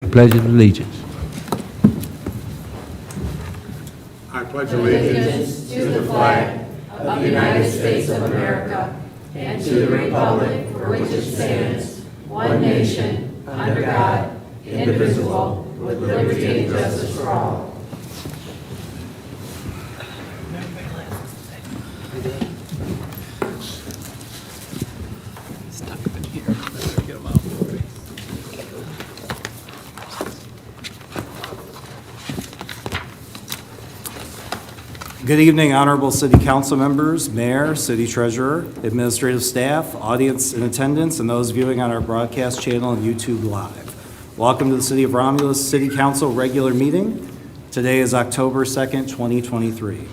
Pledge of allegiance. I pledge allegiance to the flag of the United States of America and to the republic for which it stands, one nation, under God, indivisible, with liberty and justice for all. Good evening, honorable city council members, mayor, city treasurer, administrative staff, audience in attendance, and those viewing on our broadcast channel and YouTube Live. Welcome to the City of Romulus City Council regular meeting. Today is October 2nd, 2023.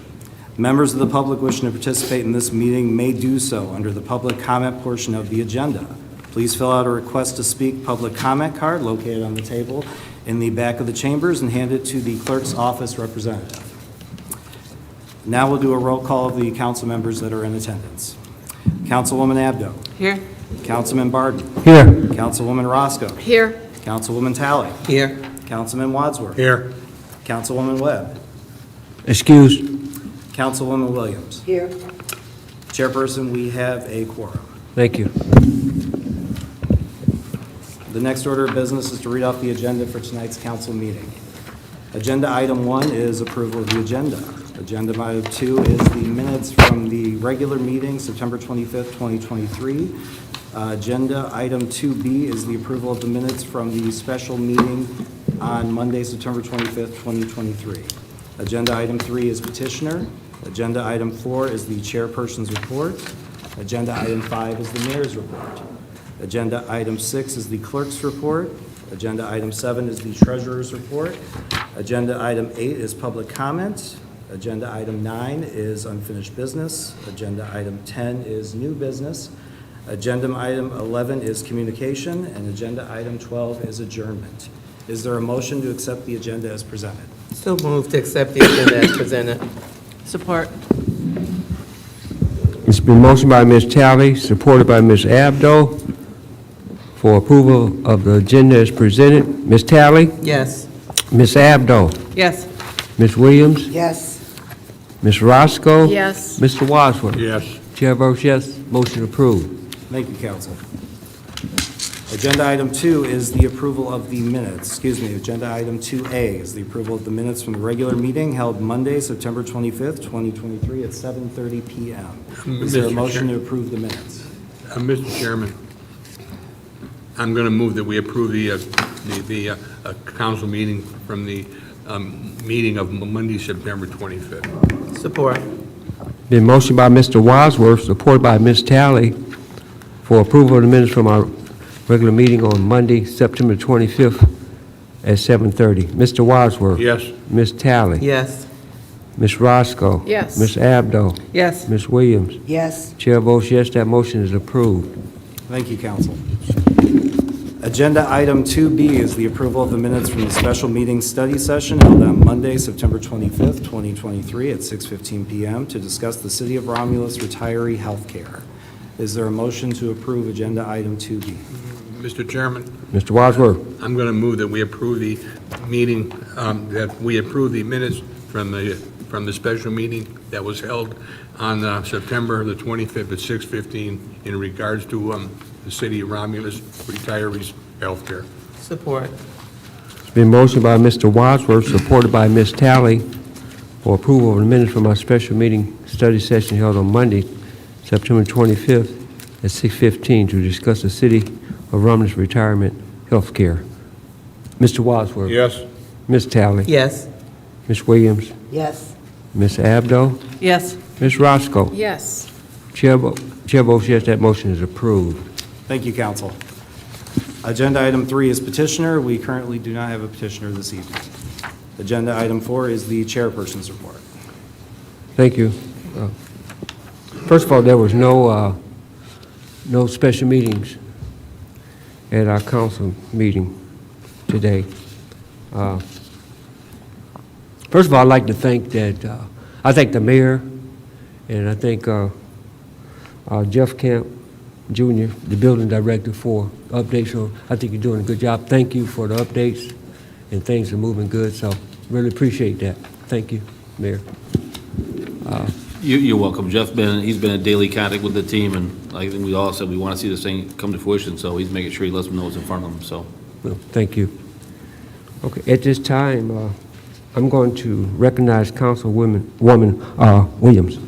Members of the public wishing to participate in this meeting may do so under the public comment portion of the agenda. Please fill out a request to speak public comment card located on the table in the back of the chambers and hand it to the clerk's office representative. Now we'll do a roll call of the council members that are in attendance. Councilwoman Abdo. Here. Councilman Barton. Here. Councilwoman Roscoe. Here. Councilwoman Talley. Here. Councilman Wadsworth. Here. Councilwoman Webb. Excused. Councilwoman Williams. Here. Chairperson, we have a quorum. Thank you. The next order of business is to read off the agenda for tonight's council meeting. Agenda item 1 is approval of the agenda. Agenda item 2 is the minutes from the regular meeting, September 25th, 2023. Agenda item 2B is the approval of the minutes from the special meeting on Monday, September 25th, 2023. Agenda item 3 is petitioner. Agenda item 4 is the chairperson's report. Agenda item 5 is the mayor's report. Agenda item 6 is the clerk's report. Agenda item 7 is the treasurer's report. Agenda item 8 is public comment. Agenda item 9 is unfinished business. Agenda item 10 is new business. Agenda item 11 is communication, and agenda item 12 is adjournment. Is there a motion to accept the agenda as presented? So moved to accept the agenda as presented. Support. It's been motioned by Ms. Talley, supported by Ms. Abdo, for approval of the agenda as presented. Ms. Talley? Yes. Ms. Abdo? Yes. Ms. Williams? Yes. Ms. Roscoe? Yes. Mr. Wadsworth? Yes. Chair votes yes. Motion approved. Thank you, council. Agenda item 2 is the approval of the minutes. Agenda item 2A is the approval of the minutes from the regular meeting held Monday, September 25th, 2023 at 7:30 p.m. Is there a motion to approve the minutes? Mr. Chairman, I'm going to move that we approve the council meeting from the meeting of Monday, September 25th. Support. Been motioned by Mr. Wadsworth, supported by Ms. Talley, for approval of the minutes from our regular meeting on Monday, September 25th at 7:30. Mr. Wadsworth? Yes. Ms. Talley? Yes. Ms. Roscoe? Yes. Ms. Abdo? Yes. Ms. Williams? Yes. Chair votes yes, that motion is approved. Thank you, council. Agenda item 2B is the approval of the minutes from the special meeting study session held on Monday, September 25th, 2023 at 6:15 p.m. to discuss the City of Romulus retiree health care. Is there a motion to approve agenda item 2B? Mr. Chairman, Mr. Wadsworth? I'm going to move that we approve the meeting, that we approve the minutes from the special meeting that was held on September the 25th at 6:15 in regards to the City of Romulus retirees health care. Support. It's been motioned by Mr. Wadsworth, supported by Ms. Talley, for approval of the minutes from our special meeting study session held on Monday, September 25th at 6:15 to discuss the City of Romulus retirement health care. Mr. Wadsworth? Yes. Ms. Talley? Yes. Ms. Williams? Yes. Ms. Abdo? Yes. Ms. Roscoe? Yes. Chair votes yes, that motion is approved. Thank you, council. Agenda item 3 is petitioner. We currently do not have a petitioner this evening. Agenda item 4 is the chairperson's report. Thank you. First of all, there was no special meetings at our council meeting today. First of all, I'd like to thank I thank the mayor, and I thank Jeff Camp Jr., the building director, for updates. So I think you're doing a good job. Thank you for the updates, and things are moving good, so really appreciate that. Thank you, Mayor. You're welcome. He's been in daily contact with the team, and I think we all said we want to see this thing come to fruition, so he's making sure he lets them know what's in front of him, so. Well, thank you. Okay, at this time, I'm going to recognize Councilwoman Williams.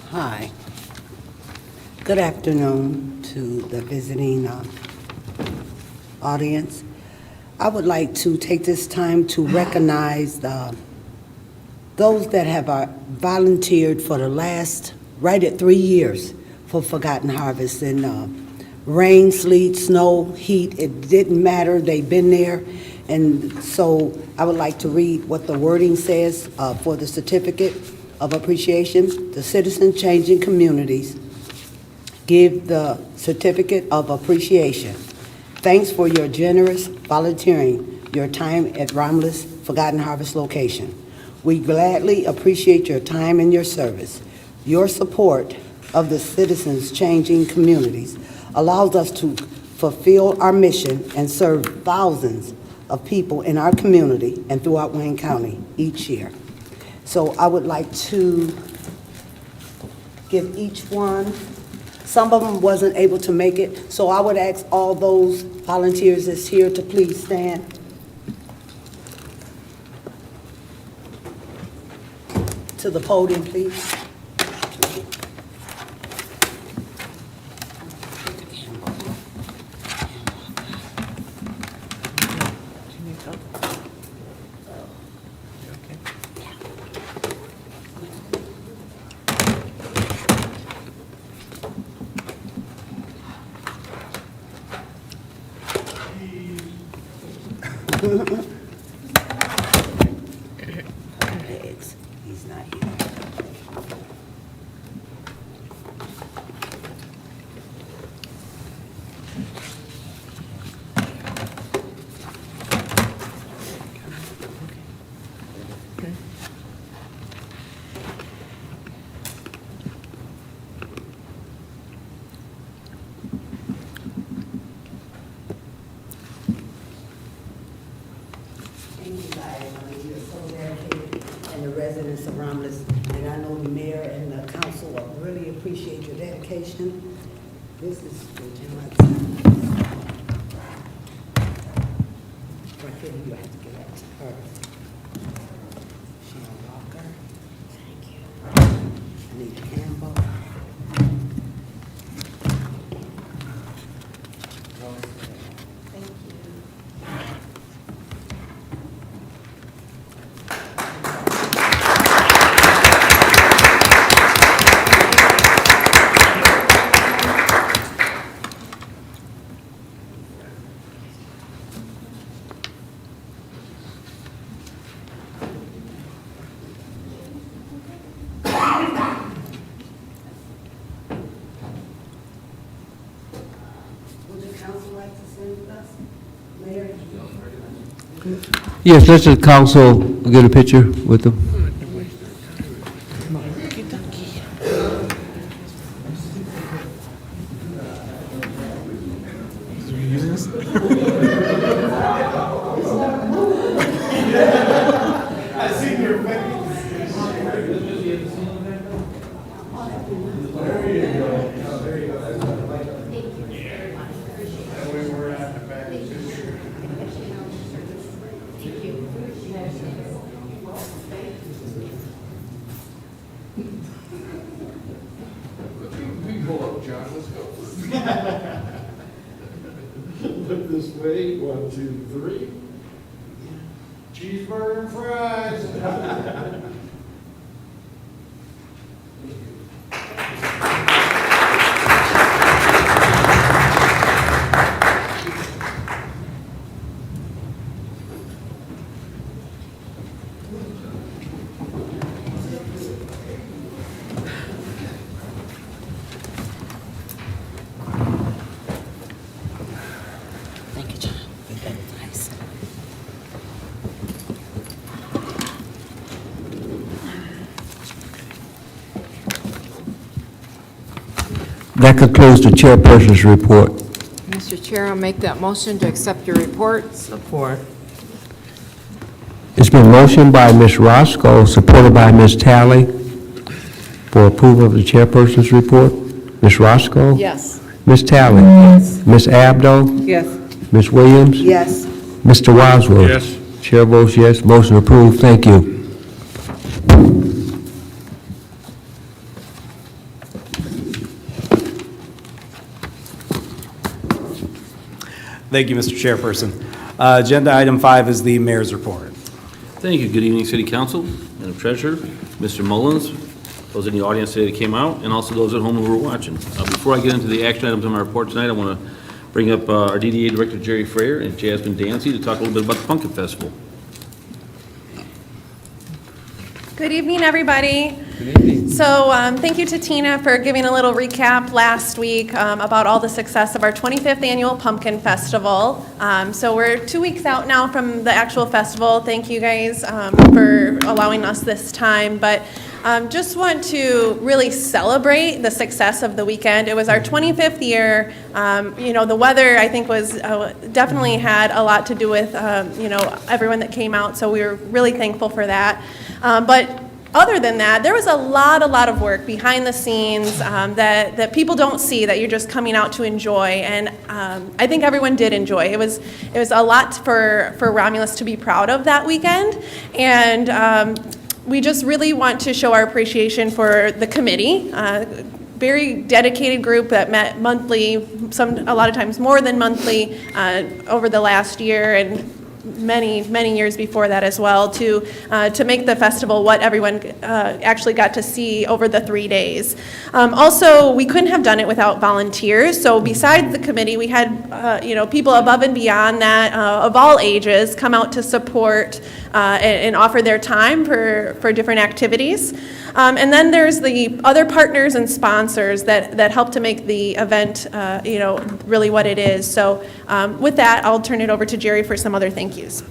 Hi. Good afternoon to the visiting audience. I would like to take this time to recognize those that have volunteered for the last, right at 3 years, for Forgotten Harvest. And rain, sleet, snow, heat, it didn't matter, they've been there. And so I would like to read what the wording says for the certificate of appreciation. The citizen changing communities give the certificate of appreciation. Thanks for your generous volunteering, your time at Romulus Forgotten Harvest location. We gladly appreciate your time and your service. Your support of the citizens changing communities allows us to fulfill our mission and serve thousands of people in our community and throughout Wayne County each year. So I would like to give each one. Some of them wasn't able to make it, so I would ask all those volunteers that's here to please stand. To the podium, please. He's not here. Thank you guys. I mean, you're so dedicated, and the residents of Romulus, and I know the mayor and the council really appreciate your dedication. This is for John. Right here, you have to give that to her. Sharon Walker. Thank you. Anita Campbell. Thank you. Would the council like to sing with us? Mayor? Yes, let's the council get a picture with them. Look this way, 1, 2, 3. Cheeseburger and fries. Thank you, John. That was nice. That concludes the chairperson's report. Mr. Chair, I'll make that motion to accept your report. Support. It's been motioned by Ms. Roscoe, supported by Ms. Talley, for approval of the chairperson's report. Ms. Roscoe? Yes. Ms. Talley? Yes. Ms. Abdo? Yes. Ms. Williams? Yes. Mr. Wadsworth? Yes. Chair votes yes. Motion approved. Thank you. Thank you, Mr. Chairperson. Agenda item 5 is the mayor's report. Thank you. Good evening, City Council, Madam Treasurer, Mr. Mullins, those in the audience today that came out, and also those at home who were watching. Before I get into the action items on my report tonight, I want to bring up our DDA Director, Jerry Frayer, and Jasmine Dancy to talk a little bit about the Pumpkin Festival. Good evening, everybody. So thank you to Tina for giving a little recap last week about all the success of our 25th Annual Pumpkin Festival. So we're 2 weeks out now from the actual festival. Thank you guys for allowing us this time. But just want to really celebrate the success of the weekend. It was our 25th year. You know, the weather, I think, was definitely had a lot to do with, you know, everyone that came out. So we were really thankful for that. But other than that, there was a lot of work behind the scenes that people don't see, that you're just coming out to enjoy, and I think everyone did enjoy. It was a lot for Romulus to be proud of that weekend, and we just really want to show our appreciation for the committee. Very dedicated group that met monthly, a lot of times more than monthly, over the last year, and many years before that as well, to make the festival what everyone actually got to see over the 3 days. Also, we couldn't have done it without volunteers. So besides the committee, we had you know, people above and beyond that, of all ages, come out to support and offer their time for different activities. And then there's the other partners and sponsors that help to make the event you know, really what it is. So with that, I'll turn it over to Jerry for some other thank yous.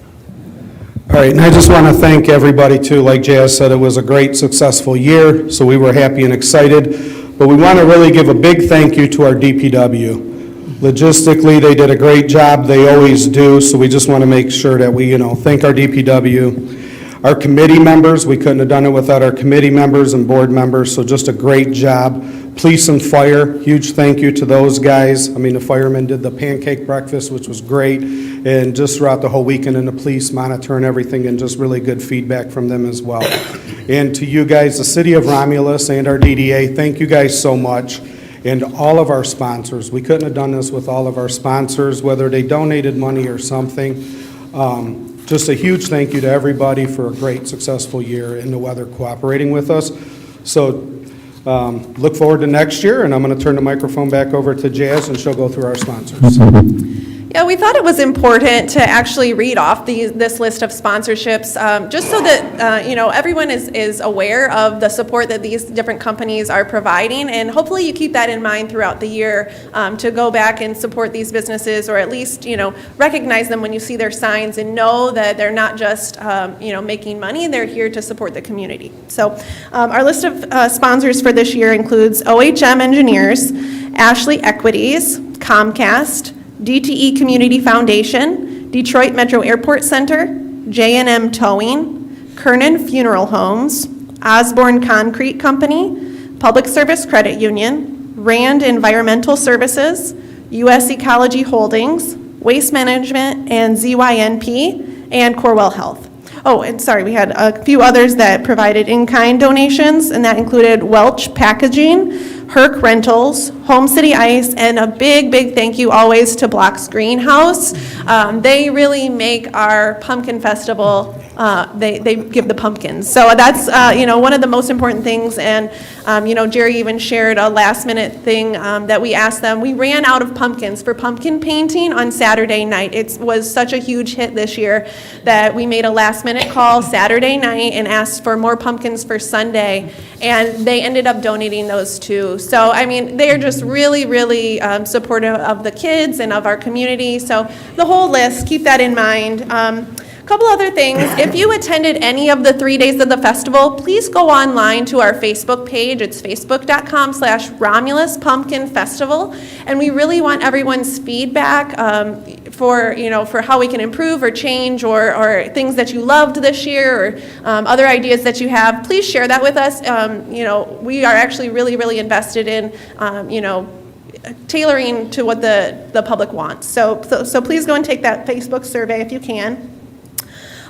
All right, and I just want to thank everybody too. Like Jazz said, it was a great, successful year, so we were happy and excited. But we want to really give a big thank you to our DPW. Logistically, they did a great job. They always do, so we just want to make sure that we, you know, thank our DPW. Our committee members, we couldn't have done it without our committee members and board members, so just a great job. Police and fire, huge thank you to those guys. I mean, the firemen did the pancake breakfast, which was great, and just throughout the whole weekend, and the police monitoring everything, and just really good feedback from them as well. And to you guys, the City of Romulus and our DDA, thank you guys so much. And all of our sponsors, we couldn't have done this with all of our sponsors, whether they donated money or something. Just a huge thank you to everybody for a great, successful year in the weather cooperating with us. So look forward to next year, and I'm going to turn the microphone back over to Jazz, and she'll go through our sponsors. Yeah, we thought it was important to actually read off this list of sponsorships, just so that you know, everyone is aware of the support that these different companies are providing, and hopefully you keep that in mind throughout the year, to go back and support these businesses, or at least, you know, recognize them when you see their signs and know that they're not just you know, making money, they're here to support the community. So our list of sponsors for this year includes OHM Engineers, Ashley Equities, Comcast, DTE Community Foundation, Detroit Metro Airport Center, J&M Towing, Kernan Funeral Homes, Osborne Concrete Company, Public Service Credit Union, Rand Environmental Services, U.S. Ecology Holdings, Waste Management and ZYNP, and Corewell Health. Oh, and sorry, we had a few others that provided in-kind donations, and that included Welch Packaging, Herc Rentals, Home City Ice, and a big thank you always to Block's Greenhouse. They really make our pumpkin festival, they give the pumpkins. So that's, you know, one of the most important things, and, you know, Jerry even shared a last minute thing that we asked them. We ran out of pumpkins for pumpkin painting on Saturday night. It was such a huge hit this year that we made a last minute call Saturday night and asked for more pumpkins for Sunday, and they ended up donating those too. So, I mean, they are just really supportive of the kids and of our community. So the whole list, keep that in mind. couple other things. If you attended any of the 3 days of the festival, please go online to our Facebook page. It's facebook.com/Romulus Pumpkin Festival. And we really want everyone's feedback for how we can improve or change or things that you loved this year or other ideas that you have. Please share that with us. We are actually really, really invested in, tailoring to what the public wants. So please go and take that Facebook survey if you can.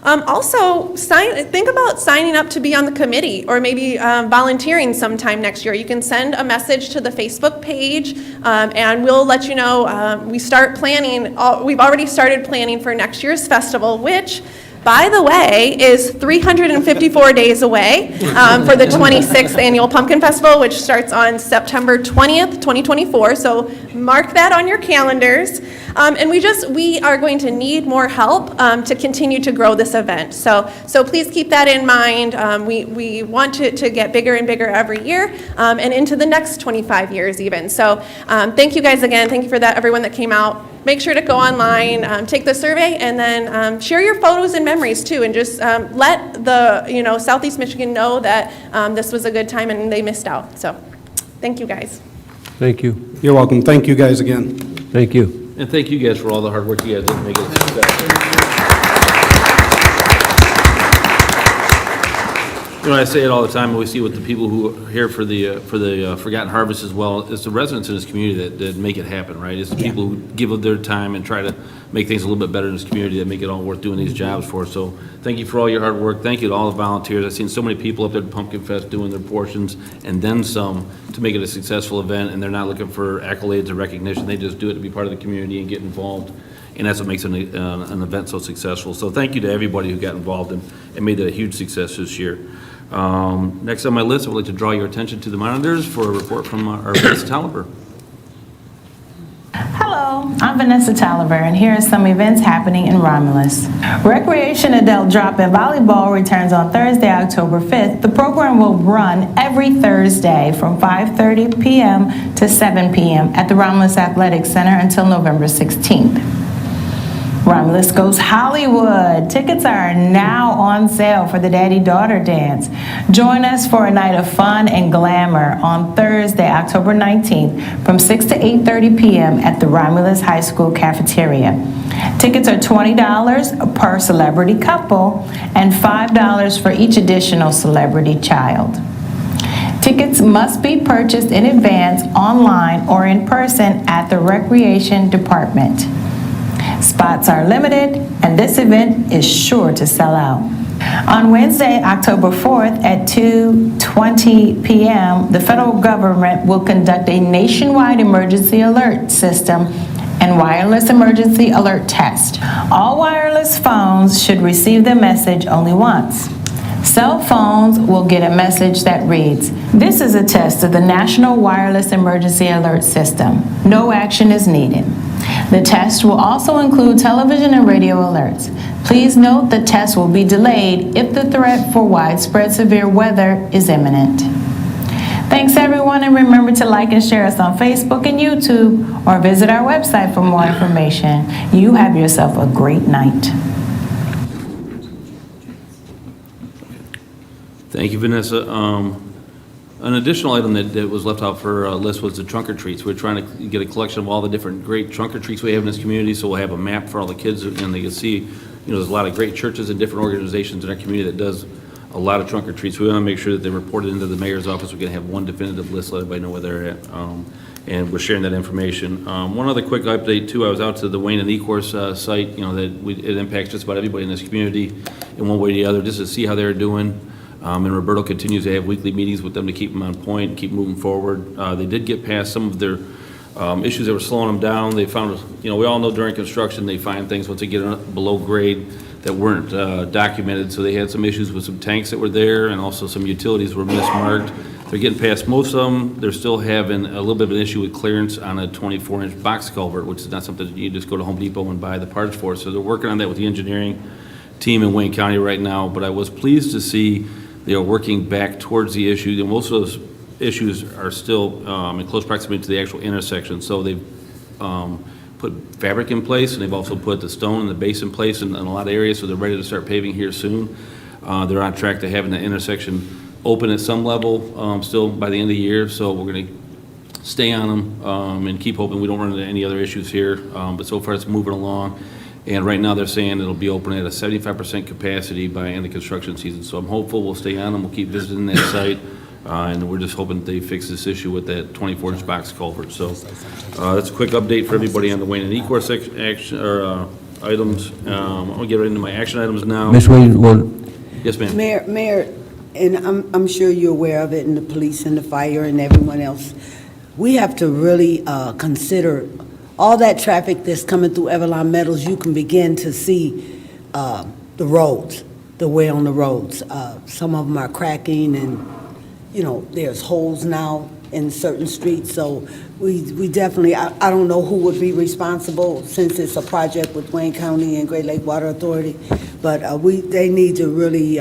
Also, think about signing up to be on the committee or maybe volunteering sometime next year. You can send a message to the Facebook page and we'll let you know. We've already started planning for next year's festival, which, by the way, is 354 days away for the 26th Annual Pumpkin Festival, which starts on September 20th, 2024. So mark that on your calendars. And we are going to need more help to continue to grow this event. So please keep that in mind. We want to get bigger and bigger every year and into the next 25 years even. So thank you guys again. Thank you for that, everyone that came out. Make sure to go online, take the survey, and then share your photos and memories too, and just let the Southeast Michigan know that this was a good time and they missed out. So, thank you guys. Thank you. You're welcome. Thank you guys again. Thank you. And thank you guys for all the hard work you guys did to make it a success. I say it all the time, and we see with the people who are here for the Forgotten Harvest as well. It's the residents in this community that make it happen, right? It's the people who give of their time and try to make things a little bit better in this community that make it all worth doing these jobs for. So thank you for all your hard work. Thank you to all the volunteers. I've seen so many people up there at Pumpkin Fest doing their portions and then some to make it a successful event, and they're not looking for accolades or recognition. They just do it to be part of the community and get involved. And that's what makes an event so successful. So thank you to everybody who got involved and made it a huge success this year. Next on my list, I would like to draw your attention to the monitors for a report from our Vanessa Taliber. Hello, I'm Vanessa Taliber, and here are some events happening in Romulus. Recreation adult drop-in volleyball returns on Thursday, October 5th. The program will run every Thursday from 5:30 p.m. to 7 p.m. at the Romulus Athletic Center until November 16th. Romulus Goes Hollywood. Tickets are now on sale for the Daddy-Daughter Dance. Join us for a night of fun and glamour on Thursday, October 19th from 6 to 8:30 p.m. at the Romulus High School cafeteria. Tickets are $20 per celebrity couple and $5 for each additional celebrity child. Tickets must be purchased in advance, online, or in person at the Recreation Department. Spots are limited, and this event is sure to sell out. On Wednesday, October 4th at 2:20 p.m., the federal government will conduct a nationwide emergency alert system and wireless emergency alert test. All wireless phones should receive the message only once. Cell phones will get a message that reads, "This is a test of the National Wireless Emergency Alert System. No action is needed." The test will also include television and radio alerts. Please note the test will be delayed if the threat for widespread severe weather is imminent. Thanks everyone, and remember to like and share us on Facebook and YouTube, or visit our website for more information. You have yourself a great night. Thank you, Vanessa. An additional item that was left out for a list was the trunk or treats. We're trying to get a collection of all the different great trunk or treats we have in this community, so we'll have a map for all the kids, and they can see, there's a lot of great churches and different organizations in our community that does a lot of trunk or treats. We want to make sure that they're reported into the mayor's office. We're going to have one definitive list, let everybody know where they're at, and we're sharing that information. One other quick update, too. I was out to the Wayne and Ecorse site, it impacts just about everybody in this community in one way or the other, just to see how they're doing. And Roberto continues to have weekly meetings with them to keep them on point, keep moving forward. They did get past some of their issues that were slowing them down. They found, we all know during construction they find things once they get below grade that weren't documented. So they had some issues with some tanks that were there, and also some utilities were mismarked. They're getting past most of them. They're still having a little bit of an issue with clearance on a 24-inch box culvert, which is not something you just go to Home Depot and buy the parts for. So they're working on that with the engineering team in Wayne County right now. But I was pleased to see they are working back towards the issue, and most of those issues are still in close proximity to the actual intersection. So they've put fabric in place, and they've also put the stone and the base in place in a lot of areas, so they're ready to start paving here soon. They're on track to having the intersection open at some level still by the end of the year, so we're going to stay on them and keep hoping we don't run into any other issues here. But so far, it's moving along. And right now, they're saying it'll be open at a 75% capacity by end of construction season. So I'm hopeful we'll stay on them. We'll keep visiting that site. And we're just hoping they fix this issue with that 24-inch box culvert. So that's a quick update for everybody on the Wayne and Ecorse action, or items. I'm going to get right into my action items now. Ms. Williams, Yes, ma'am. Mayor, and I'm sure you're aware of it, and the police and the fire and everyone else. We have to really consider all that traffic that's coming through Everline Meadows. You can begin to see the roads, the wear on the roads. Some of them are cracking, and, you know, there's holes now in certain streets. So we definitely, I don't know who would be responsible, since it's a project with Wayne County and Great Lake Water Authority, but they need to really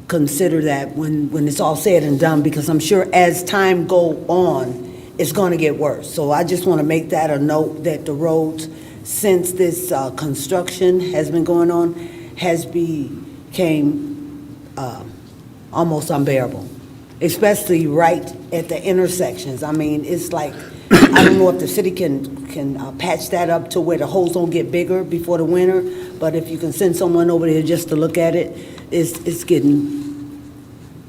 consider that when it's all said and done, because I'm sure as time go on, it's going to get worse. So I just want to make that a note, that the roads, since this construction has been going on, has became almost unbearable, especially right at the intersections. I mean, it's like, I don't know if the city can patch that up to where the holes don't get bigger before the winter, but if you can send someone over there just to look at it, it's getting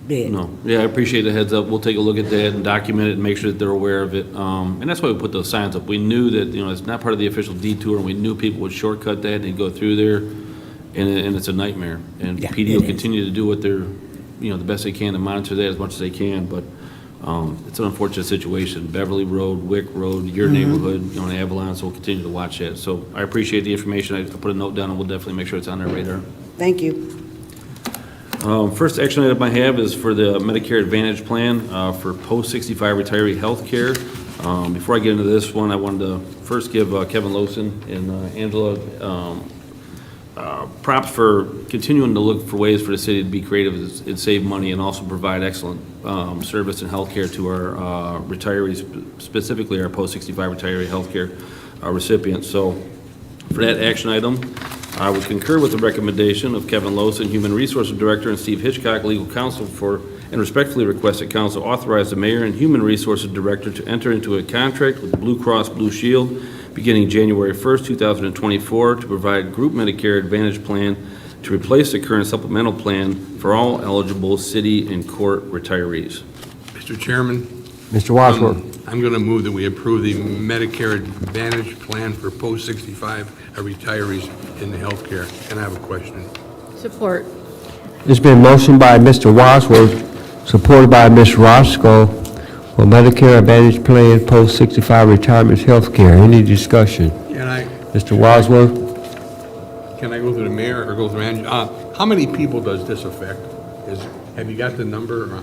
big. No, yeah, I appreciate the heads up. We'll take a look at that and document it and make sure that they're aware of it. And that's why we put those signs up. We knew that, you know, it's not part of the official detour, and we knew people would shortcut that and go through there, and it's a nightmare. And Yeah, PD it will is. continue to do what they're, you know, the best they can to monitor that as much as they can, but it's an unfortunate situation. Beverly Road, Wick Road, your neighborhood, you know, in Avalon, so we'll continue to watch that. So I appreciate the information. I put a note down, and we'll definitely make sure it's on their radar. Thank you. First action item I have is for the Medicare Advantage plan for post-65 retiree health care. Before I get into this one, I wanted to first give Kevin Lawson and Angela props for continuing to look for ways for the city to be creative and save money, and also provide excellent service and health care to our retirees, specifically our post-65 retiree health care recipients. So for that action item, I would concur with the recommendation of Kevin Lawson, Human Resources Director, and Steve Hitchcock, Legal Counsel, and respectfully request that Council authorize the Mayor and Human Resources Director to enter into a contract with Blue Cross Blue Shield beginning January 1st, 2024, to provide group Medicare Advantage plan to replace the current supplemental plan for all eligible city and court retirees. Mr. Chairman, Mr. Wadsworth. I'm going to move that we approve the Medicare Advantage plan for post-65 retirees in the healthcare. And I have a question. Support. It's been motioned by Mr. Wadsworth, supported by Ms. Roscoe, for Medicare Advantage Plan Post-65 Retirement Health Care. Any discussion? Mr. Wadsworth? Can I go to the mayor or go to the manager? How many people does this affect? Have you got the number?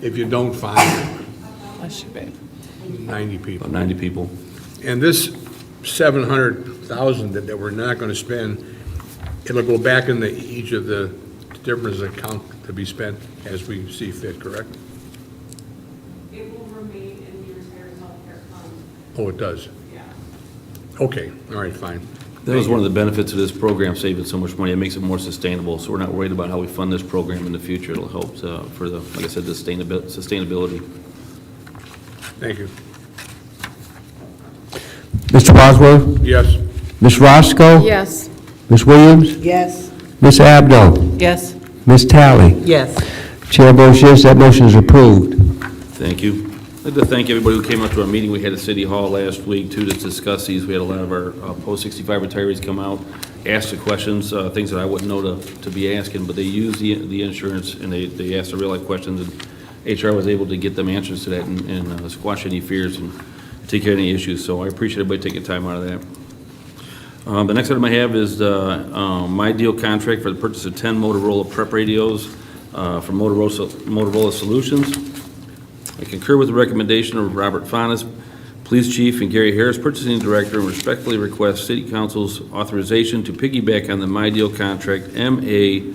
If you don't, fine. 90 people. About 90 people. And this 700,000 that we're not going to spend, it'll go back into each of the different accounts to be spent as we see fit, correct? It will remain in the retired healthcare fund. Oh, it does? Yeah. Okay, all right, fine. That was one of the benefits of this program, saving so much money. It makes it more sustainable, so we're not worried about how we fund this program in the future. It'll help for the, like I said, the sustainability. Thank you. Mr. Wadsworth? Yes. Ms. Roscoe? Yes. Ms. Williams? Yes. Ms. Abdo? Yes. Ms. Talley? Yes. Chair votes yes, that motion is approved. Thank you. I'd like to thank everybody who came out to our meeting we had at City Hall last week, too, to discuss these. We had a lot of our post-65 retirees come out, ask the questions, things that I wouldn't know to be asking, but they use the insurance, and they ask the real-life questions, and HR was able to get them answers to that and squash any fears and take care of any issues. So I appreciate everybody taking time out of that. The next item I have is the My Deal contract for the purchase of 10 Motorola prep radios from Motorola Solutions. I concur with the recommendation of Robert Fanas, Police Chief, and Gary Harris, Purchasing Director, and respectfully request City Council's authorization to piggyback on the My Deal contract MA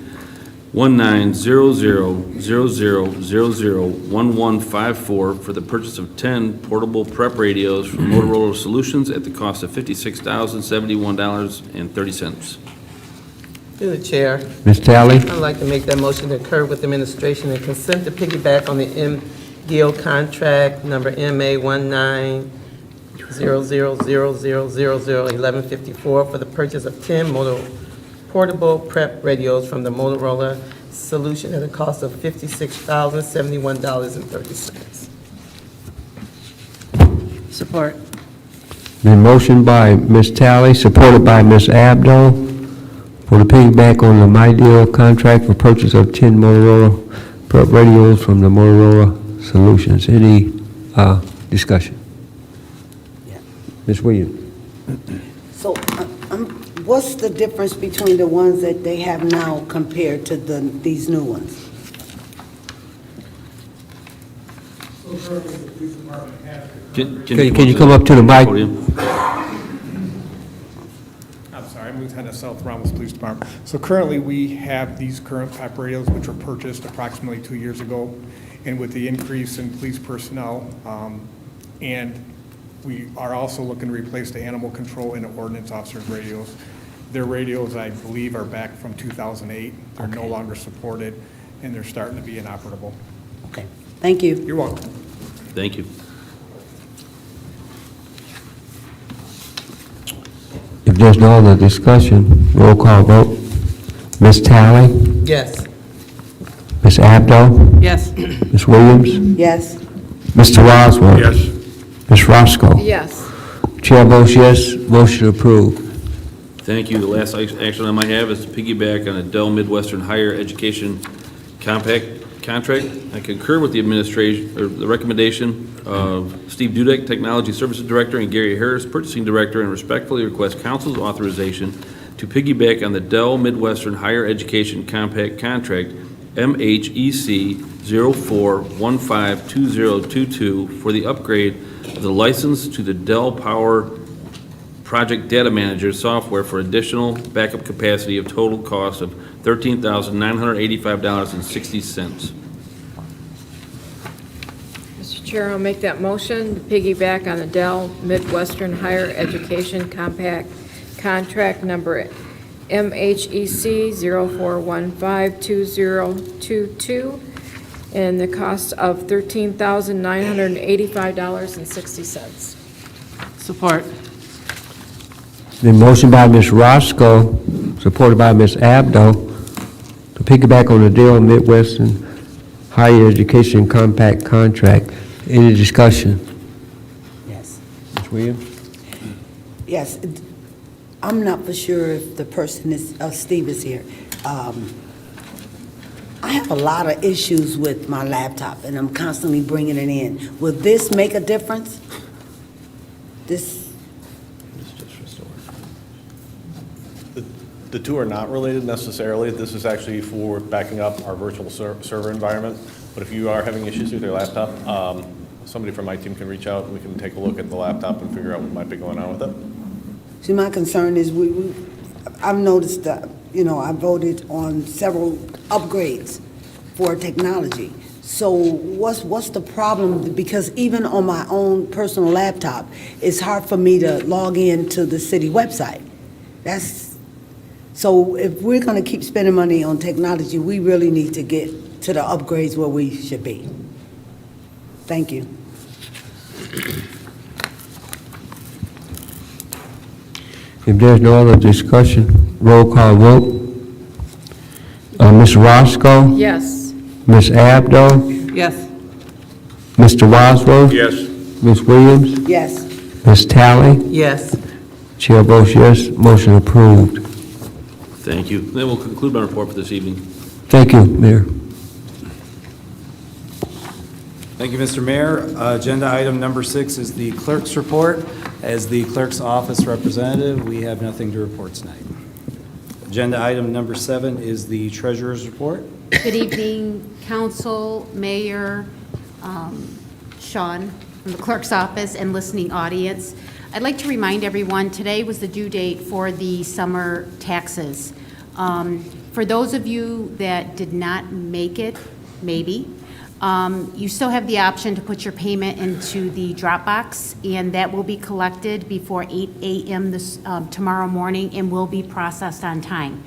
190000001154 for the purchase of 10 portable prep radios from Motorola Solutions at the cost of $56,071.30. Through the chair, Ms. Tally? I'd like to make that motion to concur with administration and consent to piggyback on the MDO contract number MA 190000001154 for the purchase of 10 portable prep radios from the Motorola Solution at a cost of $56,071.30. Support. Been motioned by Ms. Tally, supported by Ms. Abdo, for the piggyback on the My Deal contract for purchase of 10 Motorola prep radios from the Motorola Solutions. Any discussion? Yeah. Ms. Williams? So what's the difference between the ones that they have now compared to these new ones? Can you come up to the mic? I'm sorry, I'm Lieutenant South Romulus Police Department. So currently, we have these current type radios, which were purchased approximately 2 years ago, and with the increase in police personnel, and we are also looking to replace the animal control and the ordnance officers' radios. Their radios, I believe, are back from 2008. They're no longer supported, and they're starting to be inoperable. Okay, thank you. You're welcome. Thank you. If there's no other discussion, roll call vote. Ms. Tally? Yes. Ms. Abdo? Yes. Ms. Williams? Yes, Mr. Wadsworth? Yes. Ms. Roscoe? Yes. Chair votes yes, motion approved. Thank you. The last action I might have is to piggyback on a Dell Midwestern Higher Education contract. I concur with the administration, or the recommendation of Steve Dudek, Technology Services Director, and Gary Harris, Purchasing Director, and respectfully request council's authorization to piggyback on the Dell Midwestern Higher Education Compact Contract, MHEC 04152022, for the upgrade of the license to the Dell Power Project Data Manager software for additional backup capacity of total cost of $13,985.60. Mr. Chair, I'll make that motion to piggyback on the Dell Midwestern Higher Education Compact Contract number MHEC 04152022 and the cost of $13,985.60. Support. Been motioned by Ms. Roscoe, supported by Ms. Abdo, to piggyback on the Dell Midwestern Higher Education Compact Contract. Any discussion? yes. Ms. Williams? Yes, I'm not for sure if the person is, Steve is here. I have a lot of issues with my laptop, and I'm constantly bringing it in. Will this make a difference? This, The two are not related necessarily. This is actually for backing up our virtual server environment. But if you are having issues with your laptop, somebody from my team can reach out and we can take a look at the laptop and figure out what might be going on with it. see, my concern is I've noticed that, I voted on several upgrades for technology. So what's the problem? Because even on my own personal laptop, it's hard for me to log in to the city website. So if we're going to keep spending money on technology, we really need to get to the upgrades where we should be. Thank you. If there's no other discussion, roll call vote. Ms. Roscoe? Yes. Ms. Abdo? Yes. Mr. Wadsworth? Yes. Ms. Williams? Yes, Ms. Tally? Yes. Chair votes yes, motion approved. Thank you. That will conclude my report for this evening. Thank you, Mayor. Thank you, Mr. Mayor. Agenda item number 6 is the clerk's report. As the clerk's office representative, we have nothing to report tonight. Agenda item number 7 is the treasurer's report. Good evening, council, mayor, Sean from the clerk's office, and listening audience. I'd like to remind everyone, today was the due date for the summer taxes. For those of you that did not make it, maybe, you still have the option to put your payment into the Dropbox, and that will be collected before 8 a.m. Tomorrow morning and will be processed on time.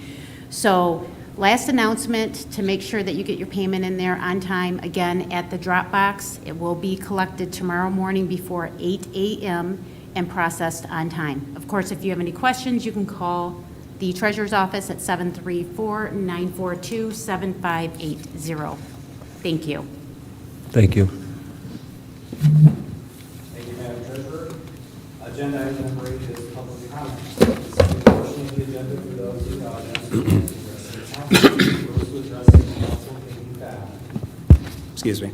So last announcement to make sure that you get your payment in there on time, again, at the Dropbox. It will be collected tomorrow morning before 8 a.m. and processed on time. Of course, if you have any questions, you can call the Treasurer's Office at 734-942-7580. Thank you. Thank you. Thank you, Madam Treasurer. Agenda item number 8 is public comment. This is a portion of the agenda for those in the audience who want to address the council. Rules to address the council can be found. Excuse me.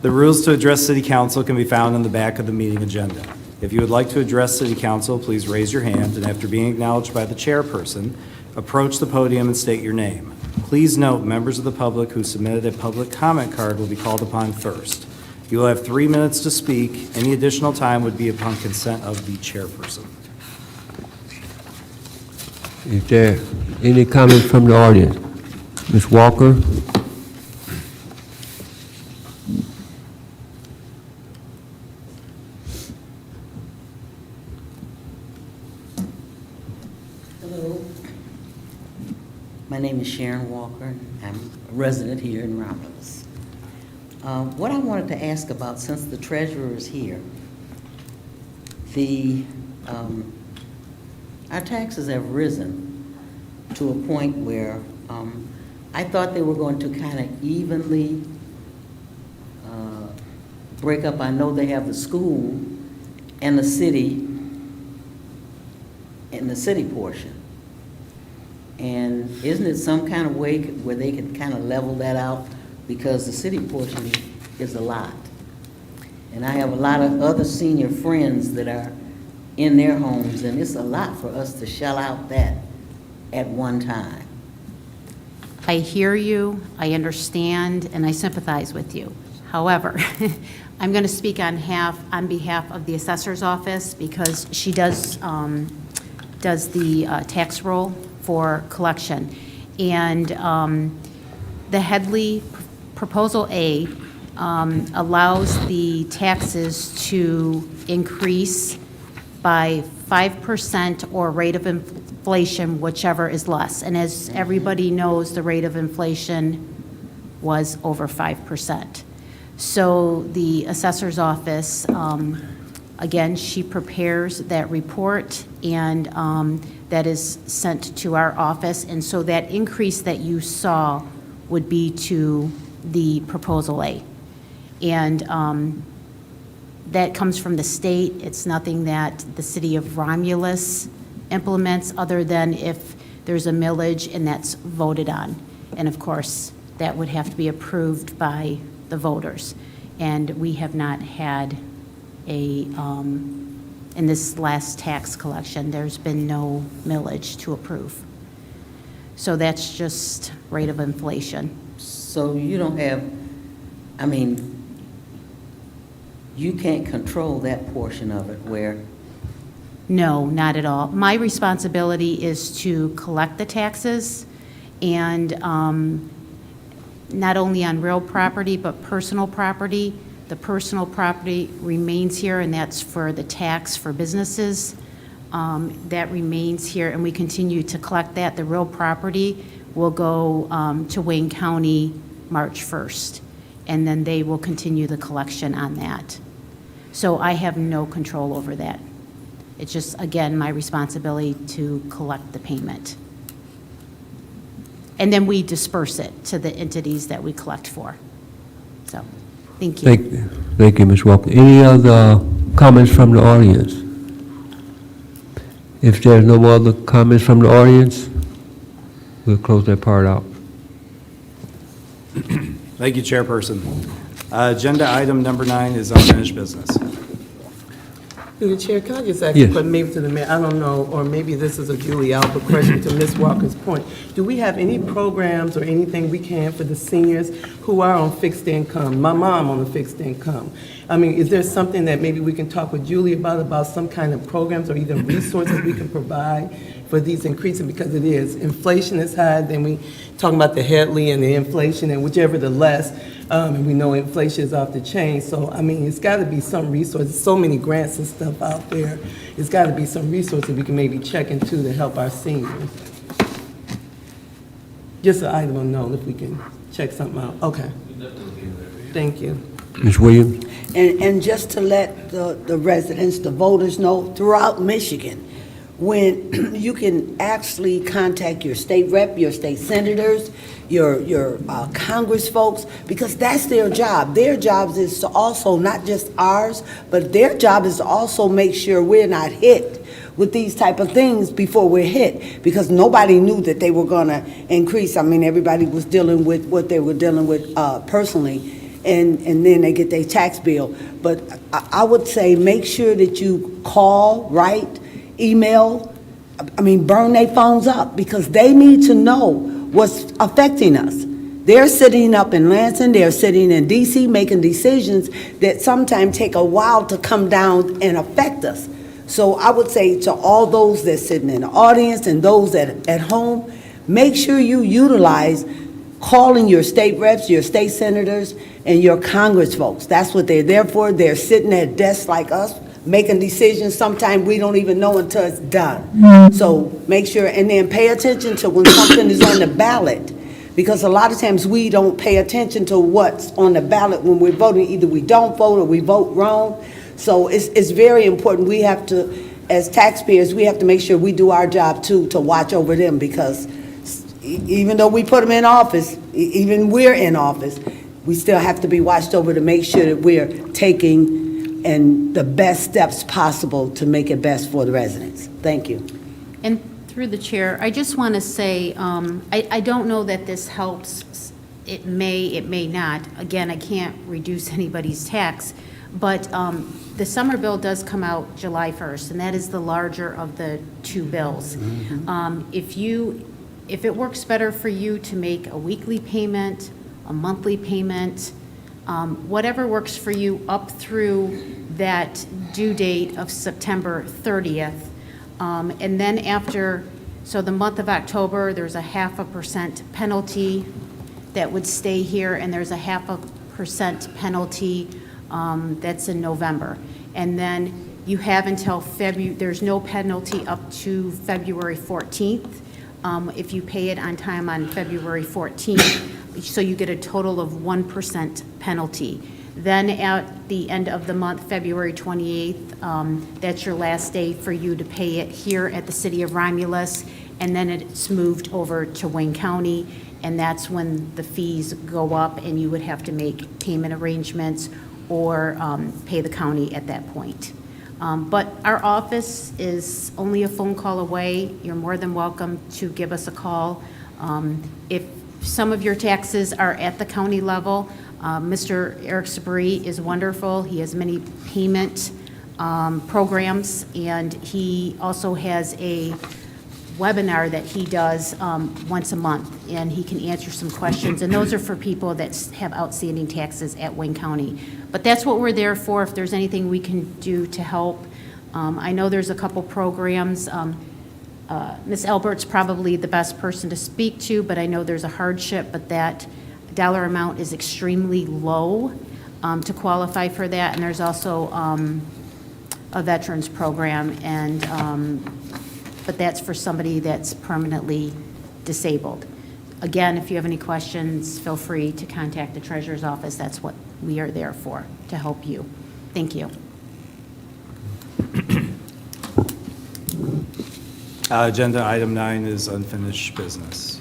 The rules to address City Council can be found in the back of the meeting agenda. If you would like to address City Council, please raise your hand, and after being acknowledged by the chairperson, approach the podium and state your name. Please note, members of the public who submitted a public comment card will be called upon first. You will have 3 minutes to speak. Any additional time would be upon consent of the chairperson. Is there any comments from the audience? Ms. Walker? Hello. My name is Sharon Walker. I'm a resident here in Romulus. What I wanted to ask about, since the treasurer is here, our taxes have risen to a point where I thought they were going to kind of evenly break up. I know they have the school and the city in the city portion. And isn't it some kind of way where they can kind of level that out? Because the city portion is a lot. And I have a lot of other senior friends that are in their homes, and it's a lot for us to shell out that at one time. I hear you, I understand, and I sympathize with you. However, I'm going to speak on behalf of the assessor's office, because she does the tax roll for collection. And the Headley Proposal A allows the taxes to increase by 5% or rate of inflation, whichever is less. And as everybody knows, the rate of inflation was over 5%. So the assessor's office, again, she prepares that report, and that is sent to our office. And so that increase that you saw would be to the Proposal A. And that comes from the state. It's nothing that the city of Romulus implements, other than if there's a millage and that's voted on. And of course, that would have to be approved by the voters. And we have not had in this last tax collection, there's been no millage to approve. So that's just rate of inflation. So you don't have, I mean, you can't control that portion of it where? No, not at all. My responsibility is to collect the taxes, and not only on real property, but personal property. The personal property remains here, and that's for the tax for businesses. That remains here, and we continue to collect that. The real property will go to Wayne County March 1st, and then they will continue the collection on that. So I have no control over that. It's just, again, my responsibility to collect the payment. And then we disperse it to the entities that we collect for. So, thank you. Thank you, Ms. Walker. Any other comments from the audience? If there's no other comments from the audience, we'll close that part out. Thank you, Chairperson. Agenda item number 9 is unfinished business. Through the chair, can I just ask Yes. a question, maybe to the mayor, I don't know, or maybe this is a Julie Albert question to Ms. Walker's point. Do we have any programs or anything we can for the seniors who are on fixed income? My mom on a fixed income. I mean, is there something that maybe we can talk with Julie about some kind of programs or even resources we can provide for these increasing, because it is. Inflation is high, then we talking about the Headley and the inflation, and whichever the less, and we know inflation is off the chain. So, I mean, it's got to be some resources, so many grants and stuff out there. It's got to be some resources we can maybe check into to help our seniors. Just an item of note, if we can check something out. Okay. Thank you. Ms. Williams? And just to let the residents, the voters know throughout Michigan, when you can actually contact your state rep, your state senators, your Congress folks, because that's their job. Their jobs is to also, not just ours, but their job is to also make sure we're not hit with these type of things before we're hit, because nobody knew that they were going to increase. I mean, everybody was dealing with what they were dealing with personally, and then they get their tax bill. But I would say make sure that you call, write, email, burn their phones up, because they need to know what's affecting us. They're sitting up in Lansing, they're sitting in DC making decisions that sometimes take a while to come down and affect us. So I would say to all those that's sitting in the audience and those that at home, make sure you utilize calling your state reps, your state senators, and your Congress folks. That's what they're there for. They're sitting at desks like us, making decisions. Sometimes we don't even know until it's done. So make sure, and then pay attention to when something is on the ballot, because a lot of times we don't pay attention to what's on the ballot when we're voting. Either we don't vote or we vote wrong. So it's very important. We have to, as taxpayers, we have to make sure we do our job too, to watch over them, because even though we put them in office, even we're in office, we still have to be watched over to make sure that we're taking and the best steps possible to make it best for the residents. Thank you. And through the chair, I just want to say, I don't know that this helps. It may not. Again, I can't reduce anybody's tax, but the summer bill does come out July 1st, and that is the larger of the two bills. If it works better for you to make a weekly payment, a monthly payment, whatever works for you up through that due date of September 30th. And then after, so the month of October, there's a 0.5% penalty that would stay here, and there's a 0.5% penalty that's in November. And then you have until there's no penalty up to February 14th. If you pay it on time on February 14th, so you get a total of 1% penalty. Then at the end of the month, February 28th, that's your last day for you to pay it here at the city of Romulus, and then it's moved over to Wayne County, and that's when the fees go up, and you would have to make payment arrangements or pay the county at that point. But our office is only a phone call away. You're more than welcome to give us a call. If some of your taxes are at the county level, Mr. Eric Sabri is wonderful. He has many payment programs, and he also has a webinar that he does once a month, and he can answer some questions. And those are for people that have outstanding taxes at Wayne County. But that's what we're there for, if there's anything we can do to help. I know there's a couple programs. Ms. Albert's probably the best person to speak to, but I know there's a hardship, but that dollar amount is extremely low to qualify for that. And there's also a veterans program, and but that's for somebody that's permanently disabled. Again, if you have any questions, feel free to contact the treasurer's office. That's what we are there for, to help you. Thank you. Agenda item 9 is unfinished business.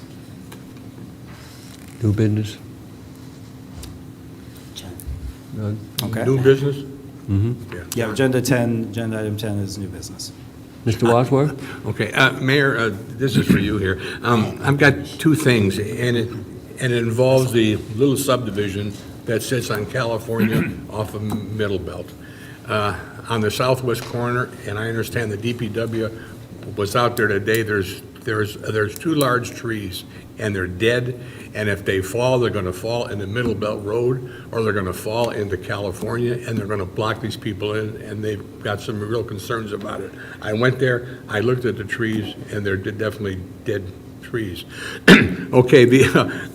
New business? None? Okay. New business? Yeah, agenda item 10 is new business. Mr. Wadsworth? Okay, Mayor, this is for you here. I've got two things, and it involves the little subdivision that sits on California off of Middle Belt. On the southwest corner, and I understand the DPW was out there today, there's there's two large trees, and they're dead, and if they fall, they're gonna fall in the Middle Belt Road, or they're gonna fall into California, and they're gonna block these people in, and they've got some real concerns about it. I went there, I looked at the trees, and they're definitely dead trees. Okay, the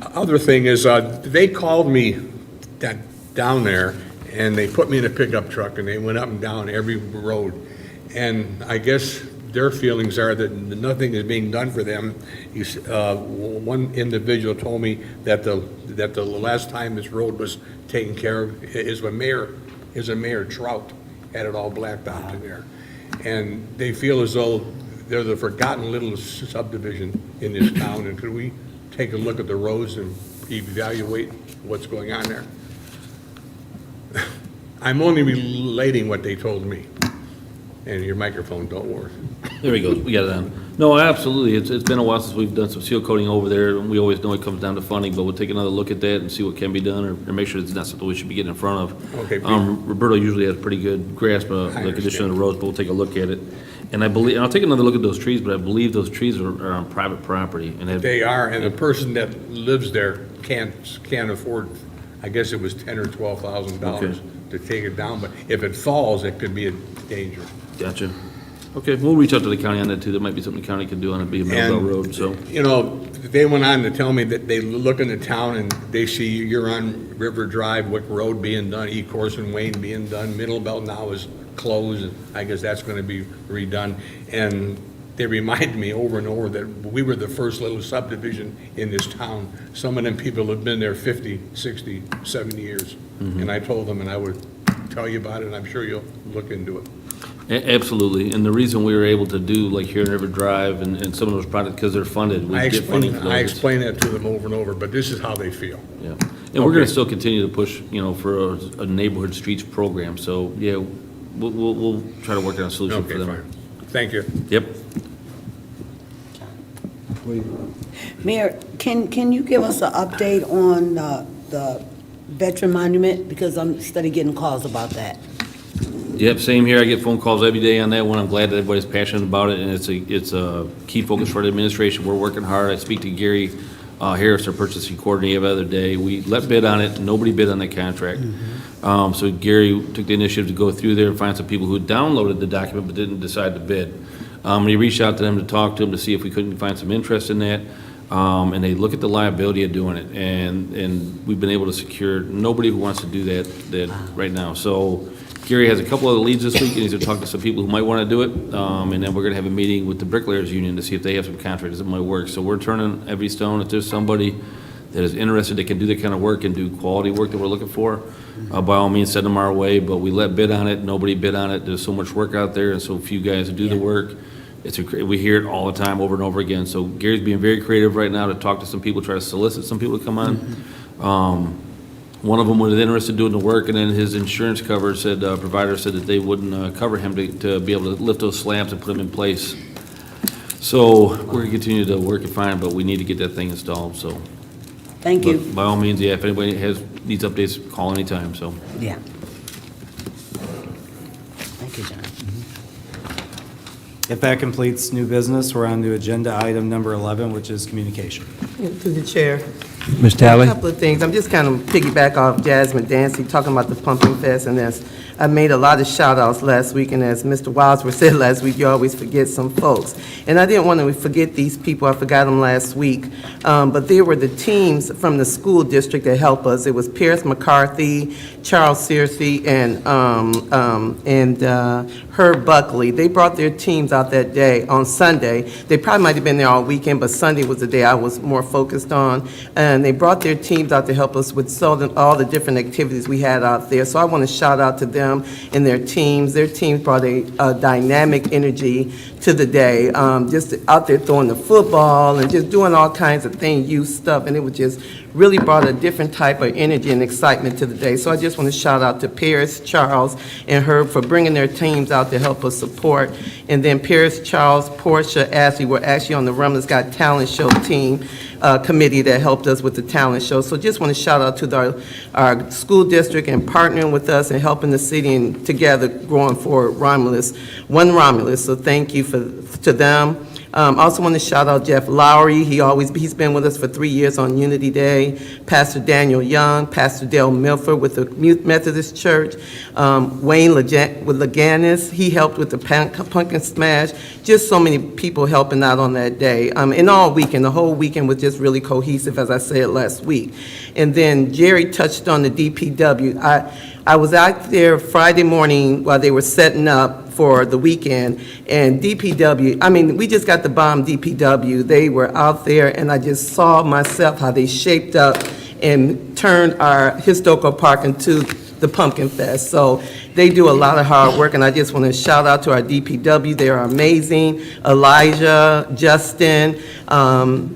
other thing is, they called me down there, and they put me in a pickup truck, and they went up and down every road. And I guess their feelings are that nothing is being done for them. One individual told me that the last time this road was taken care of is when Mayor Trout had it all blacked out in there. And they feel as though they're the forgotten little subdivision in this town, and could we take a look at the roads and evaluate what's going on there? I'm only relating what they told me. And your microphone don't work. There we go, we got it on. No, absolutely, it's been a while since we've done some seal coating over there, and we always know it comes down to funding, but we'll take another look at that and see what can be done, or make sure it's not something we should be getting in front of. Okay. Roberto usually has a pretty good grasp of the condition of the roads, but we'll take a look at it. And I believe, and I'll take another look at those trees, but I believe those trees are on private property, and have. They are, and the person that lives there can't afford, I guess it was $10,000 or $12,000 to take it down, but if it falls, it could be a danger. Gotcha. Okay, we'll reach out to the county on that too. That might be something the county could do on a big Middle Belt road, so. You know, they went on to tell me that they look in the town and they see you're on River Drive, Wick Road being done, E. Corson Wayne being done, Middle Belt now is closed, and I guess that's gonna be redone. And they reminded me over and over that we were the first little subdivision in this town. Some of them people have been there 50, 60, 70 years. And I told them, and I would tell you about it, and I'm sure you'll look into it. Absolutely, and the reason we were able to do, like here in River Drive and some of those projects, because they're funded, we get funding for those. I explain that to them over and over, but this is how they feel. Yeah, and we're gonna still continue to push, for a neighborhood streets program, so, yeah, we'll try to work on a solution for them. Okay, fine. Thank you. Yep. Mayor, can you give us an update on the veteran monument? Because I'm steady getting calls about that. Yep, same here. I get phone calls every day on that one. I'm glad that everybody's passionate about it, and it's a key focus for the administration. We're working hard. I speak to Gary Harris, our purchasing coordinator, the other day. We let bid on it. Nobody bid on that contract. So Gary took the initiative to go through there and find some people who downloaded the document but didn't decide to bid. And he reached out to them to talk to them to see if we couldn't find some interest in that. And they look at the liability of doing it, and we've been able to secure nobody who wants to do that right now. So Gary has a couple other leads this week, and he's going to talk to some people who might want to do it. And then we're going to have a meeting with the Bricklayers Union to see if they have some contractors that might work. So we're turning every stone. If there's somebody that is interested that can do that kind of work and do quality work that we're looking for, by all means, send them our way. But we let bid on it. Nobody bid on it. There's so much work out there and so few guys who do the work. We hear it all the time over and over again. So Gary's being very creative right now to talk to some people, try to solicit some people to come on. One of them was interested in doing the work, and then his insurance provider said that they wouldn't cover him to be able to lift those slabs and put them in place. So we're going to continue to work and find, but we need to get that thing installed, so. Thank you. By all means, yeah, if anybody needs updates, call anytime, so. Yeah. Thank you, John. If that completes new business, we're on to agenda item number 11, which is communication. To the chair. Ms. Talley? A couple of things. I'm just kind of piggyback off Jasmine Dancy, talking about the Pumpkin Fest, and as I made a lot of shout-outs last week, and as Mr. Wadsworth said last week, you always forget some folks. And I didn't want to forget these people. I forgot them last week. But they were the teams from the school district that helped us. It was Pierce McCarthy, Charles Searcy, and Herb Buckley. They brought their teams out that day on Sunday. They probably might have been there all weekend, but Sunday was the day I was more focused on. And they brought their teams out to help us with all the different activities we had out there. So I want to shout out to them and their teams. Their teams brought a dynamic energy to the day, just out there throwing the football and just doing all kinds of things, youth stuff, and it was just really brought a different type of energy and excitement to the day. So I just want to shout out to Paris, Charles, and Herb for bringing their teams out to help us support. And then Paris, Charles, Portia, Ashley were actually on the Romulus Got Talent Show team committee that helped us with the talent show. So just want to shout out to our school district and partnering with us and helping the city and together growing for Romulus, one Romulus. So thank you to them. Also want to shout out Jeff Lowry. He's been with us for 3 years on Unity Day. Pastor Daniel Young, Pastor Dell Milford with the Methodist Church. Wayne Laganis, he helped with the pumpkin smash. Just so many people helping out on that day. And all weekend, the whole weekend was just really cohesive, as I said last week. And then Jerry touched on the DPW. I was out there Friday morning while they were setting up for the weekend, and DPW, I mean, we just got the bomb DPW. They were out there, and I just saw myself how they shaped up and turned our historical park into the Pumpkin Fest. So they do a lot of hard work, and I just want to shout out to our DPW. They are amazing. Elijah, Justin,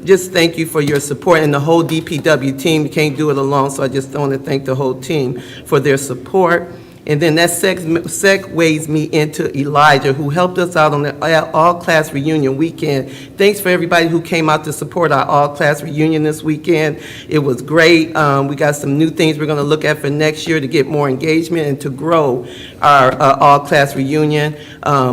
just thank you for your support, and the whole DPW team. You can't do it alone, so I just want to thank the whole team for their support. And then that segues me into Elijah, who helped us out on the all-class reunion weekend. Thanks for everybody who came out to support our all-class reunion this weekend. It was great. We got some new things we're going to look at for next year to get more engagement and to grow our all-class reunion.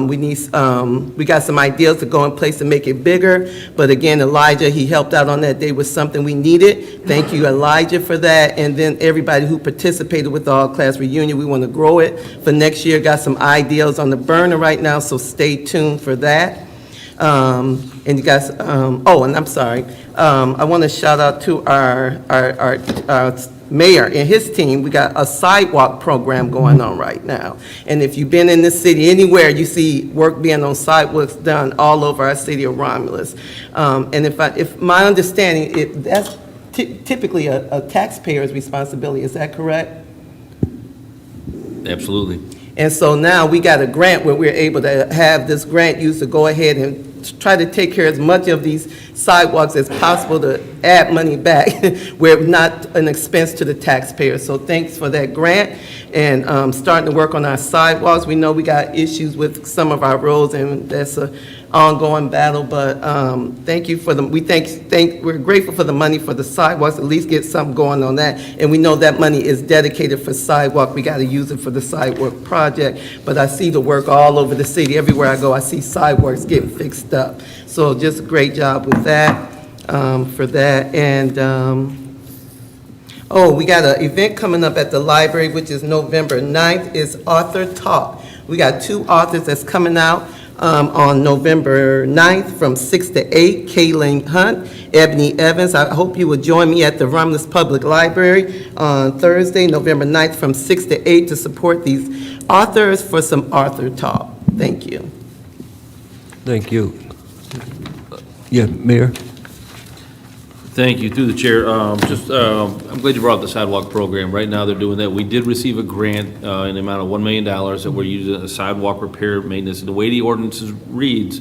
We got some ideas to go in place to make it bigger. But again, Elijah, he helped out on that day with something we needed. Thank you, Elijah, for that. And then everybody who participated with the all-class reunion, we want to grow it for next year. Got some ideas on the burner right now, so stay tuned for that. And you guys, and I'm sorry. I want to shout out to our mayor and his team. We got a sidewalk program going on right now. And if you've been in this city anywhere, you see work being on sidewalks done all over our city of Romulus. And if my understanding, that's typically a taxpayer's responsibility. Is that correct? Absolutely. And so now we got a grant where we're able to have this grant used to go ahead and try to take care of as much of these sidewalks as possible to add money back where it's not an expense to the taxpayer. So thanks for that grant and starting to work on our sidewalks. We know we got issues with some of our roads, and that's a ongoing battle, but thank you for we're grateful for the money for the sidewalks, at least get something going on that. And we know that money is dedicated for sidewalk. We got to use it for the sidewalk project, but I see the work all over the city. Everywhere I go, I see sidewalks getting fixed up. So just a great job with that, for that. And we got an event coming up at the library, which is November 9th, is Author Talk. We got 2 authors that's coming out on November 9th from 6 to 8, Kaylin Hunt, Ebony Evans. I hope you will join me at the Romulus Public Library on Thursday, November 9th from 6 to 8 to support these authors for some author talk. Thank you. Thank you. Yeah, Mayor? Thank you. Through the chair, I'm glad you brought up the sidewalk program. Right now, they're doing that. We did receive a grant in the amount of $1 million that we're using a sidewalk repair maintenance. And the way the ordinance reads,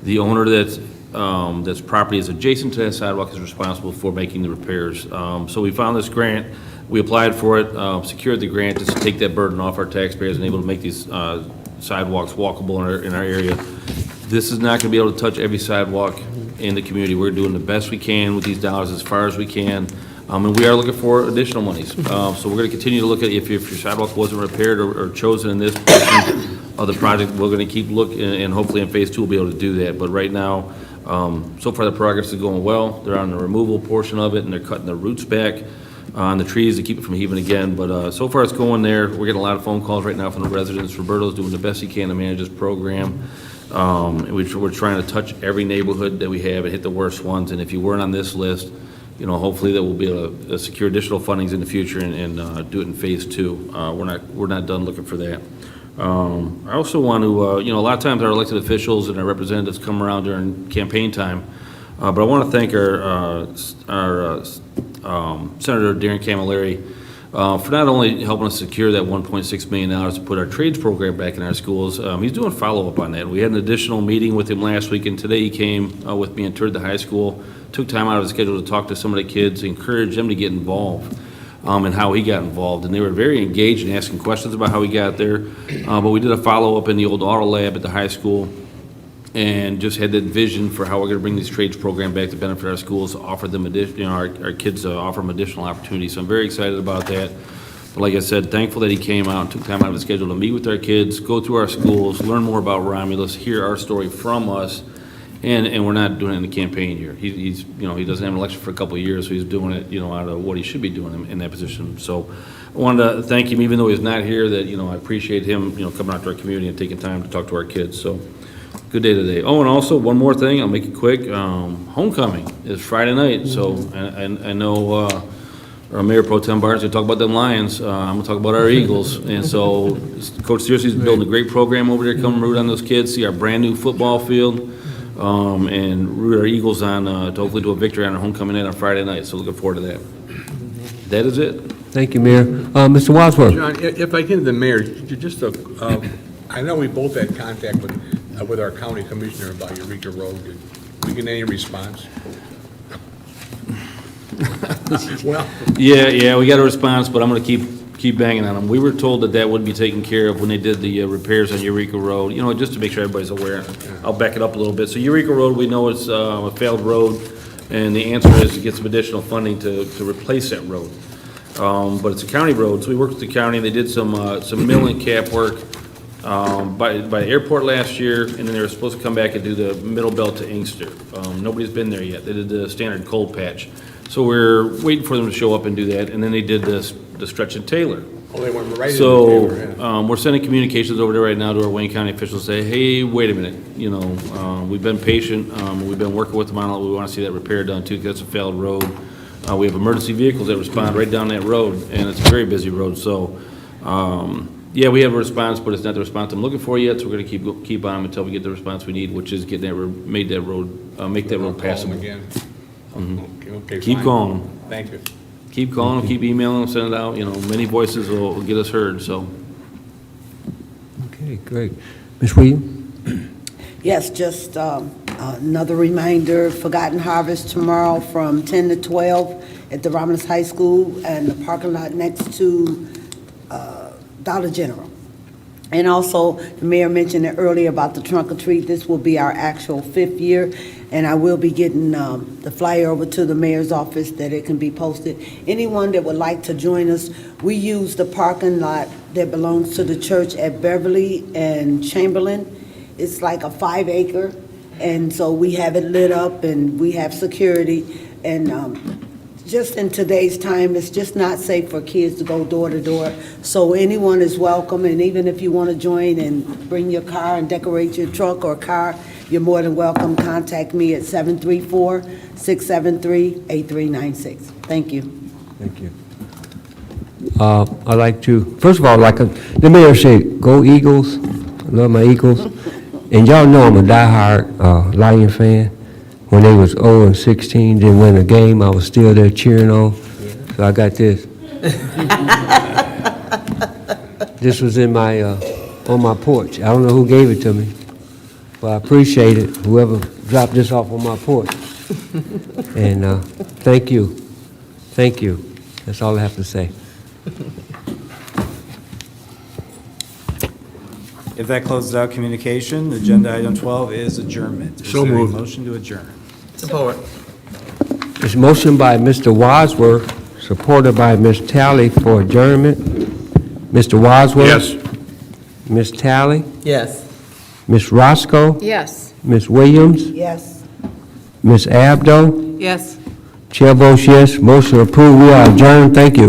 the owner that's property is adjacent to that sidewalk is responsible for making the repairs. So we found this grant. We applied for it, secured the grant just to take that burden off our taxpayers and able to make these sidewalks walkable in our area. This is not going to be able to touch every sidewalk in the community. We're doing the best we can with these dollars as far as we can, and we are looking for additional monies. So we're going to continue to look at if your sidewalk wasn't repaired or chosen in this portion of the project, we're going to keep looking, and hopefully in phase 2 we'll be able to do that. But right now, so far the progress is going well. They're on the removal portion of it, and they're cutting the roots back on the trees to keep it from heaving again. But so far it's going there. We're getting a lot of phone calls right now from the residents. Roberto's doing the best he can to manage this program. We're trying to touch every neighborhood that we have and hit the worst ones. And if you weren't on this list, hopefully that we'll be able to secure additional fundings in the future and do it in phase 2. We're not done looking for that. I also want to, a lot of times our elected officials and our representatives come around during campaign time, but I want to thank our Senator Darren Camilleri for not only helping us secure that $1.6 million to put our trades program back in our schools. He's doing follow-up on that. We had an additional meeting with him last week, and today he came with me and toured the high school, took time out of his schedule to talk to some of the kids, encourage them to get involved. And how he got involved. And they were very engaged in asking questions about how he got there. But we did a follow-up in the old auto lab at the high school and just had that vision for how we're going to bring this trades program back to benefit our schools, offer them our kids offer them additional opportunities. So I'm very excited about that. But like I said, thankful that he came out and took time out of his schedule to meet with our kids, go through our schools, learn more about Romulus, hear our story from us, And we're not doing it in the campaign year. He's, you know, he doesn't have an election for a couple of years, so he's doing it, you know, out of what he should be doing in that position. So I wanted to thank him, even though he's not here, that, you know, I appreciate him, you know, coming out to our community and taking time to talk to our kids. So good day today. Oh, and also, one more thing, I'll make it quick. Homecoming is Friday night, so I know our Mayor Pro Tem Barnes, we talk about them Lions, I'm gonna talk about our Eagles. And so Coach Searcy's building a great program over there, come root on those kids, see our brand-new football field, and root our Eagles on, to hopefully do a victory on our homecoming night on Friday night, so looking forward to that. That is it. Thank you, Mayor. Mr. Wadsworth? John, if I can, the mayor, just, I know we both had contact with our county commissioner about Eureka Road. Did we get any response? Well, Yeah, we got a response, but I'm gonna keep banging on them. We were told that would be taken care of when they did the repairs on Eureka Road, you know, just to make sure everybody's aware. I'll back it up a little bit. So Eureka Road, we know it's a failed road, and the answer is to get some additional funding to replace that road. But it's a county road, so we worked with the county, they did some mill and cap work by the airport last year, and then they were supposed to come back and do the middle belt to Inkster. Nobody's been there yet. They did the standard cold patch. So we're waiting for them to show up and do that, and then they did the stretch and Taylor. oh, they went right into So, Taylor, yeah. we're sending communications over there right now to our Wayne County officials, say, hey, wait a minute, you know, we've been patient, we've been working with them on it, we wanna see that repair done too, because that's a failed road. We have emergency vehicles that respond right down that road, and it's a very busy road, so, yeah, we have a response, but it's not the response I'm looking for yet, so we're gonna keep on until we get the response we need, which is getting that, make that road Call them passable. again. Okay, Keep fine. calling them. Thank you. Keep calling them, keep emailing them, send it out, you know, many voices will get us heard, so. Okay, great. Ms. Williams? Yes, just another reminder, Forgotten Harvest tomorrow from 10 to 12 at the Romulus High School and the parking lot next to Dollar General. And also, the mayor mentioned it earlier about the trunk or treat. This will be our actual 5th year, and I will be getting the flyer over to the mayor's office that it can be posted. Anyone that would like to join us, we use the parking lot that belongs to the church at Beverly and Chamberlain. It's like a 5-acre, and so we have it lit up, and we have security, and just in today's time, it's just not safe for kids to go door to door. So anyone is welcome, and even if you want to join and bring your car and decorate your truck or car, you're more than welcome. Contact me at 734-673-8396. Thank you. Thank you. I'd like to, first of all, like the mayor said, go Eagles. I love my Eagles. And y'all know I'm a diehard Lion fan. When they was 0-16, didn't win a game, I was still there cheering on. So I got this. This was in my on my porch. I don't know who gave it to me, but I appreciate it. Whoever dropped this off on my porch. And thank you. Thank you. That's all I have to say. If that closes out communication, agenda item 12 is adjournment. So Is there a moved. motion to adjourn? Support. It's motion by Mr. Wadsworth, supported by Ms. Talley for adjournment. Mr. Wadsworth? Yes. Ms. Talley? Yes. Ms. Roscoe? Yes. Ms. Williams? Yes. Ms. Abdo? Yes. Chair votes yes. Motion approved. We are adjourned. Thank you.